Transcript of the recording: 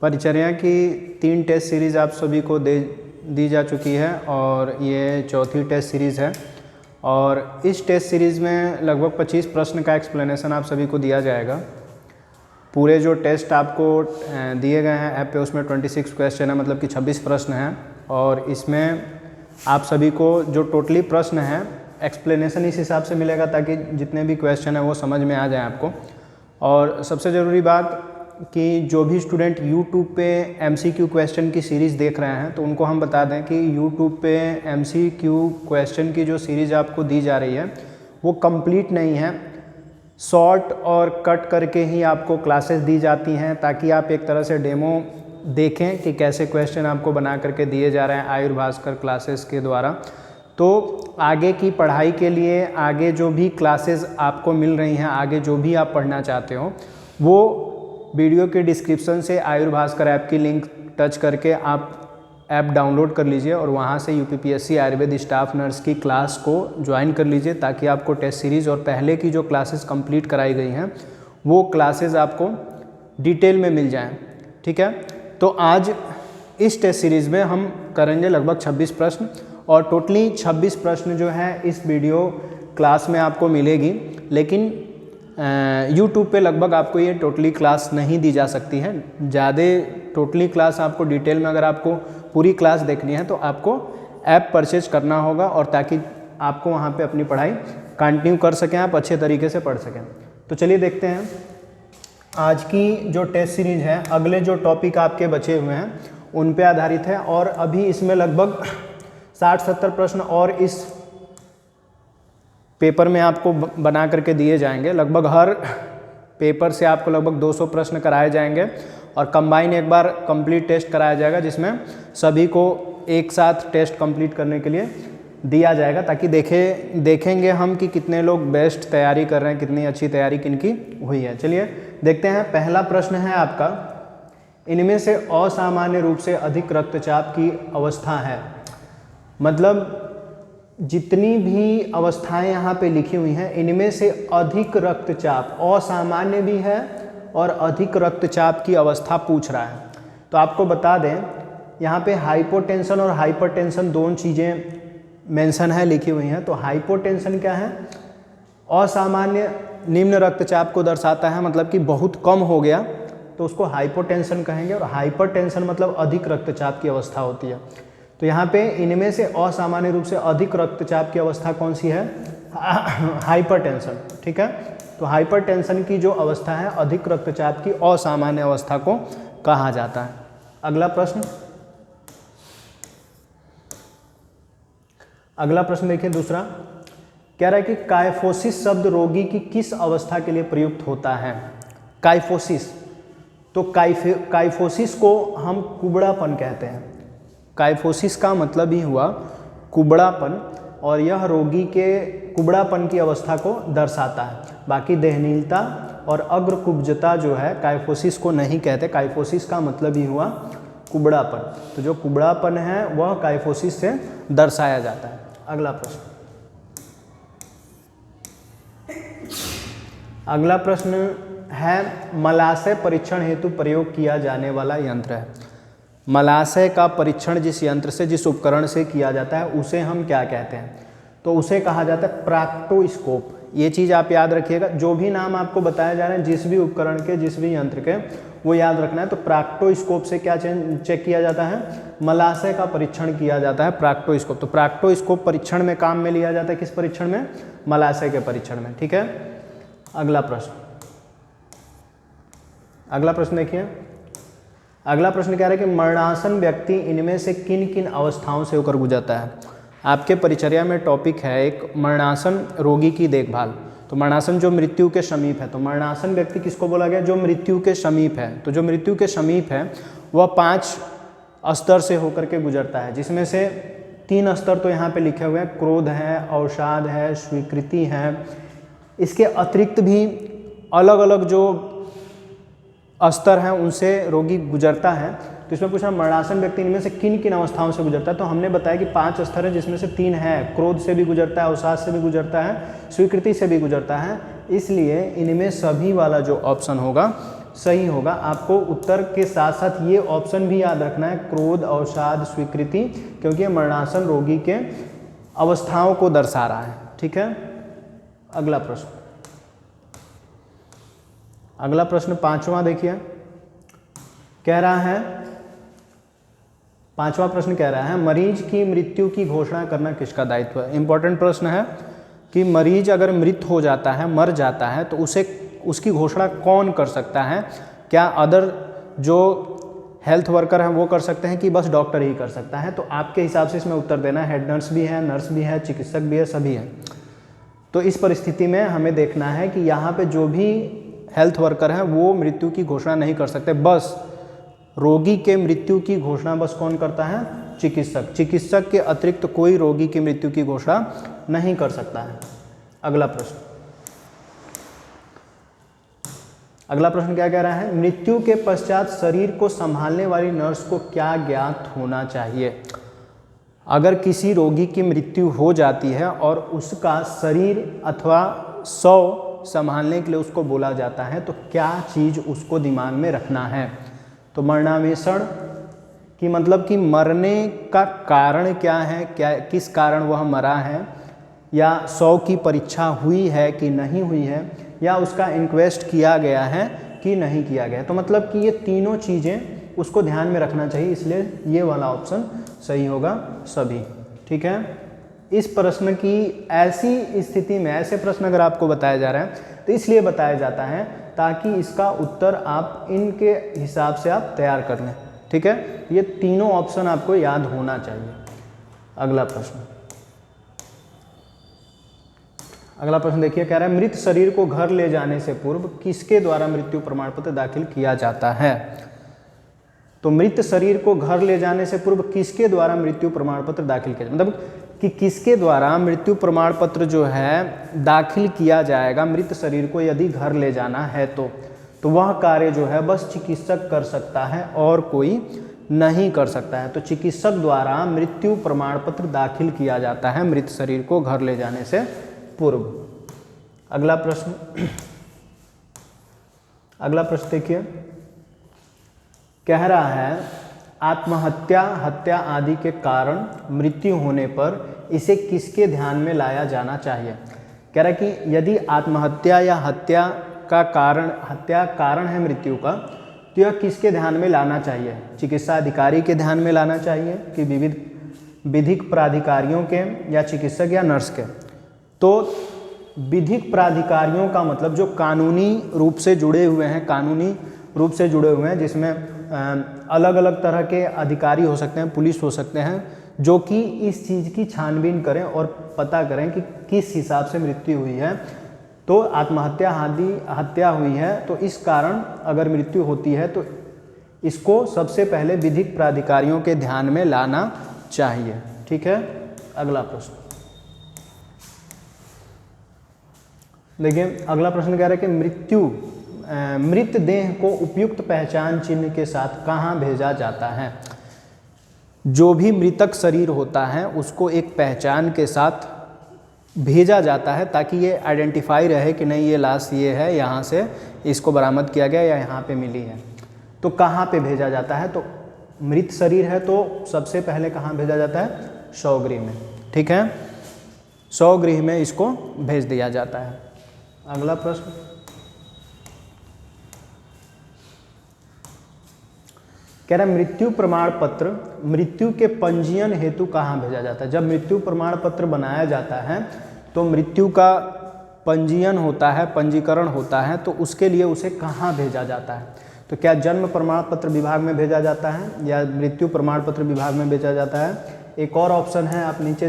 परिचर्या की 3 test series आप सभी को दी जा चुकी है और ये चौथी टेस्ट सीरीज़ है। और इस टेस्ट सीरीज़ में लगभग 25 प्रश्न का एक्सप्लेनेशन आप सभी को दिया जाएगा। पूरे जो टेस्ट आपको दिए गए हैं ऐप पे उसमें 26 क्वेश्चन है, मतलब कि 26 प्रश्न हैं। और इसमें आप सभी को जो टोटली प्रश्न हैं एक्सप्लेनेशन इस हिसाब से मिलेगा ताकि जितने भी क्वेश्चन हैं वो समझ में आ जाए आपको। और सबसे ज़रूरी बात कि जो भी स्टूडेंट YouTube पे MCQ क्वेश्चन की सीरीज़ देख रहे हैं तो उनको हम बता दें कि YouTube पे MCQ क्वेश्चन की जो सीरीज़ आपको दी जा रही है वो कंप्लीट नहीं है। शॉर्ट और कट करके ही आपको क्लासेस दी जाती हैं ताकि आप एक तरह से डेमो देखें कि कैसे क्वेश्चन आपको बना करके दिए जा रहे हैं आयुर भास्कर क्लासेस के द्वारा। तो आगे की पढ़ाई के लिए आगे जो भी क्लासेस आपको मिल रही हैं, आगे जो भी आप पढ़ना चाहते हो, वो वीडियो के डिस्क्रिप्शन से आयुर भास्कर ऐप की लिंक टच करके आप ऐप डाउनलोड कर लीजिए और वहाँ से UPPSC आयुर्वेद स्टाफ नर्स की क्लास को ज्वाइन कर लीजिए ताकि आपको टेस्ट सीरीज़ और पहले की जो क्लासेस कंप्लीट कराई गई हैं वो क्लासेस आपको डिटेल में मिल जाएं। ठीक है, तो आज इस टेस्ट सीरीज़ में हम करेंगे लगभग 26 प्रश्न और टोटली 26 प्रश्न जो है इस वीडियो क्लास में आपको मिलेगी। लेकिन YouTube पे लगभग आपको ये टोटली क्लास नहीं दी जा सकती है। ज़्यादा टोटली क्लास आपको डिटेल में अगर आपको पूरी क्लास देखनी है तो आपको ऐप परचेज करना होगा और ताकि आपको वहाँ पे अपनी पढ़ाई कंटिन्यू कर सकें, आप अच्छे तरीके से पढ़ सकें। तो चलिए देखते हैं आज की जो टेस्ट सीरीज है। अगले जो टॉपिक आपके बचे हुए हैं उन पे आधारित है और अभी इसमें लगभग 60-70 प्रश्न और इस पेपर में आपको बना करके दिए जाएंगे। लगभग हर पेपर से आपको लगभग 200 प्रश्न कराए जाएंगे और कंबाइन एक बार कंप्लीट टेस्ट कराया जाएगा जिसमें सभी को एक साथ टेस्ट कंप्लीट करने के लिए दिया जाएगा ताकि देखेंगे हम कि कितने लोग बेस्ट तैयारी कर रहे हैं, कितनी अच्छी तैयारी किनकी हुई है। चलिए देखते हैं। पहला प्रश्न है आपका, इनमें से असामान्य रूप से अधिक रक्तचाप की अवस्था है। मतलब जितनी भी अवस्थाएं यहाँ पे लिखी हुई हैं इनमें से अधिक रक्तचाप, असामान्य भी है और अधिक रक्तचाप की अवस्था पूछ रहा है। तो आपको बता दें यहाँ पे हाइपोटेंशन और हाइपरटेंशन दोनों चीज़ें मेंशन है, लिखी हुई हैं। तो हाइपोटेंशन क्या है? असामान्य निम्न रक्तचाप को दर्शाता है, मतलब कि बहुत कम हो गया तो उसको हाइपोटेंशन कहेंगे। और हाइपरटेंशन मतलब अधिक रक्तचाप की अवस्था होती है। तो यहाँ पे इनमें से असामान्य रूप से अधिक रक्तचाप की अवस्था कौन सी है? हाइपरटेंशन। ठीक है, तो हाइपरटेंशन की जो अवस्था है, अधिक रक्तचाप की असामान्य अवस्था को कहा जाता है। अगला प्रश्न देखिए दूसरा। कह रहा है कि काइफोसिस शब्द रोगी की किस अवस्था के लिए प्रयुक्त होता है? काइफोसिस, तो काइफोसिस को हम कुबड़ापन कहते हैं। काइफोसिस का मतलब ही हुआ कुबड़ापन और यह रोगी के कुबड़ापन की अवस्था को दर्शाता है। बाकी देहनीलता और अग्रकुब्जता जो है काइफोसिस को नहीं कहते। काइफोसिस का मतलब ही हुआ कुबड़ापन, तो जो कुबड़ापन है वह काइफोसिस से दर्शाया जाता है। अगला प्रश्न है मलाशय परीक्षण हेतु प्रयोग किया जाने वाला यंत्र है। मलाशय का परीक्षण जिस यंत्र से, जिस उपकरण से किया जाता है उसे हम क्या कहते हैं? तो उसे कहा जाता है प्रैक्टोस्कोप। ये चीज़ आप याद रखिएगा, जो भी नाम आपको बताया जा रहे हैं जिस भी उपकरण के, जिस भी यंत्र के, वो याद रखना है। तो प्रैक्टोस्कोप से क्या चेक किया जाता है? मलाशय का परीक्षण किया जाता है, प्रैक्टोस्कोप। तो प्रैक्टोस्कोप परीक्षण में काम में लिया जाता है। किस परीक्षण में? मलाशय के परीक्षण में। ठीक है, अगला प्रश्न देखिए। अगला प्रश्न कह रहा है कि मरणासन व्यक्ति इनमें से किन किन अवस्थाओं से होकर गुजरता है? आपके परिचर्या में टॉपिक है एक मरणासन रोगी की देखभाल। तो मरणासन जो मृत्यु के समीप है, तो मरणासन व्यक्ति किसको बोला गया? जो मृत्यु के समीप है। तो जो मृत्यु के समीप है वह 5 स्तर से होकर के गुजरता है, जिसमें से 3 स्तर तो यहाँ पे लिखे हुए हैं, क्रोध है, अवसाद है, स्वीकृति है। इसके अतिरिक्त भी अलग अलग जो स्तर हैं उनसे रोगी गुजरता है। तो इसमें पूछा मरणासन व्यक्ति इनमें से किन किन अवस्थाओं से गुजरता है? तो हमने बताया कि 5 स्तर है जिसमें से 3 है, क्रोध से भी गुजरता है, अवसाद से भी गुजरता है, स्वीकृति से भी गुजरता है। इसलिए इनमें सभी वाला जो ऑप्शन होगा सही होगा। आपको उत्तर के साथ साथ ये ऑप्शन भी याद रखना है, क्रोध, अवसाद, स्वीकृति, क्योंकि ये मरणासन रोगी के अवस्थाओं को दर्शा रहा है। ठीक है, अगला प्रश्न, अगला प्रश्न पांचवा देखिए, कह रहा है, पांचवा प्रश्न कह रहा है मरीज की मृत्यु की घोषणा करना किसका दायित्व है। इंपॉर्टेंट प्रश्न है कि मरीज अगर मृत हो जाता है, मर जाता है, तो उसे उसकी घोषणा कौन कर सकता है। क्या अदर जो हेल्थ वर्कर हैं वो कर सकते हैं कि बस डॉक्टर ही कर सकता है। तो आपके हिसाब से इसमें उत्तर देना है, हेड नर्स भी है, चिकित्सक भी है, सभी हैं। तो इस परिस्थिति में हमें देखना है कि यहाँ पे जो भी हेल्थ वर्कर हैं वो मृत्यु की घोषणा नहीं कर सकते, बस रोगी के मृत्यु की घोषणा बस कौन करता है, चिकित्सक। चिकित्सक के अतिरिक्त कोई रोगी की मृत्यु की घोषणा नहीं कर सकता है। अगला प्रश्न, अगला प्रश्न क्या कह रहा है, मृत्यु के पश्चात शरीर को संभालने वाली नर्स को क्या ज्ञात होना चाहिए। अगर किसी रोगी की मृत्यु हो जाती है और उसका शरीर अथवा शव संभालने के लिए उसको बोला जाता है, तो क्या चीज़ उसको दिमाग में रखना है। तो मरणावेषण की मतलब कि मरने का कारण क्या है, क्या किस कारण वह मरा है, या शव की परीक्षा हुई है कि नहीं हुई है, या उसका इंक्वेस्ट किया गया है कि नहीं किया गया है। तो मतलब कि ये तीनों चीज़ें उसको ध्यान में रखना चाहिए, इसलिए ये वाला ऑप्शन सही होगा सभी। ठीक है, इस प्रश्न की ऐसी स्थिति में ऐसे प्रश्न अगर आपको बताया जा रहा है तो इसलिए बताया जाता है ताकि इसका उत्तर आप इनके हिसाब से आप तैयार कर लें। ठीक है, ये तीनों ऑप्शन आपको याद होना चाहिए। अगला प्रश्न, अगला प्रश्न देखिए, कह रहा है मृत शरीर को घर ले जाने से पूर्व किसके द्वारा मृत्यु प्रमाण पत्र दाखिल किया जाता है। तो मृत शरीर को घर ले जाने से पूर्व किसके द्वारा मृत्यु प्रमाण पत्र दाखिल किया जाता है, मतलब कि किसके द्वारा मृत्यु प्रमाण पत्र जो है दाखिल किया जाएगा मृत शरीर को यदि घर ले जाना है तो वह कार्य जो है बस चिकित्सक कर सकता है और कोई नहीं कर सकता है। तो चिकित्सक द्वारा मृत्यु प्रमाण पत्र दाखिल किया जाता है मृत शरीर को घर ले जाने से पूर्व। अगला प्रश्न, अगला प्रश्न देखिए, कह रहा है आत्महत्या, हत्या आदि के कारण मृत्यु होने पर इसे किसके ध्यान में लाया जाना चाहिए। कह रहा है कि यदि आत्महत्या या हत्या कारण है मृत्यु का, तो यह किसके ध्यान में लाना चाहिए। चिकित्सा अधिकारी के ध्यान में लाना चाहिए कि विधिक प्राधिकारियों के, या चिकित्सक या नर्स के। तो विधिक प्राधिकारियों का मतलब जो कानूनी रूप से जुड़े हुए हैं, जिसमें अलग अलग तरह के अधिकारी हो सकते हैं, पुलिस हो सकते हैं, जो कि इस चीज़ की छानबीन करें और पता करें कि किस हिसाब से मृत्यु हुई है। तो आत्महत्या आदि हत्या हुई है तो इस कारण अगर मृत्यु होती है तो इसको सबसे पहले विधिक प्राधिकारियों के ध्यान में लाना चाहिए। ठीक है, अगला प्रश्न देखिए, अगला प्रश्न कह रहा है कि मृतदेह को उपयुक्त पहचान चिन्ह के साथ कहाँ भेजा जाता है। जो भी मृतक शरीर होता है उसको एक पहचान के साथ भेजा जाता है ताकि ये आइडेंटिफाई रहे कि नहीं ये लाश ये है, यहाँ से इसको बरामद किया गया या यहाँ पे मिली है। तो कहाँ पे भेजा जाता है, तो मृत शरीर है तो सबसे पहले कहाँ भेजा जाता है, शवगृह में। ठीक है, शवगृह में इसको भेज दिया जाता है। अगला प्रश्न, कह रहा है मृत्यु प्रमाण पत्र मृत्यु के पंजीयन हेतु कहाँ भेजा जाता है। जब मृत्यु प्रमाण पत्र बनाया जाता है तो मृत्यु का पंजीयन होता है, पंजीकरण होता है, तो उसके लिए उसे कहाँ भेजा जाता है। तो क्या जन्म प्रमाण पत्र विभाग में भेजा जाता है या मृत्यु प्रमाण पत्र विभाग में भेजा जाता है। एक और ऑप्शन है, आप नीचे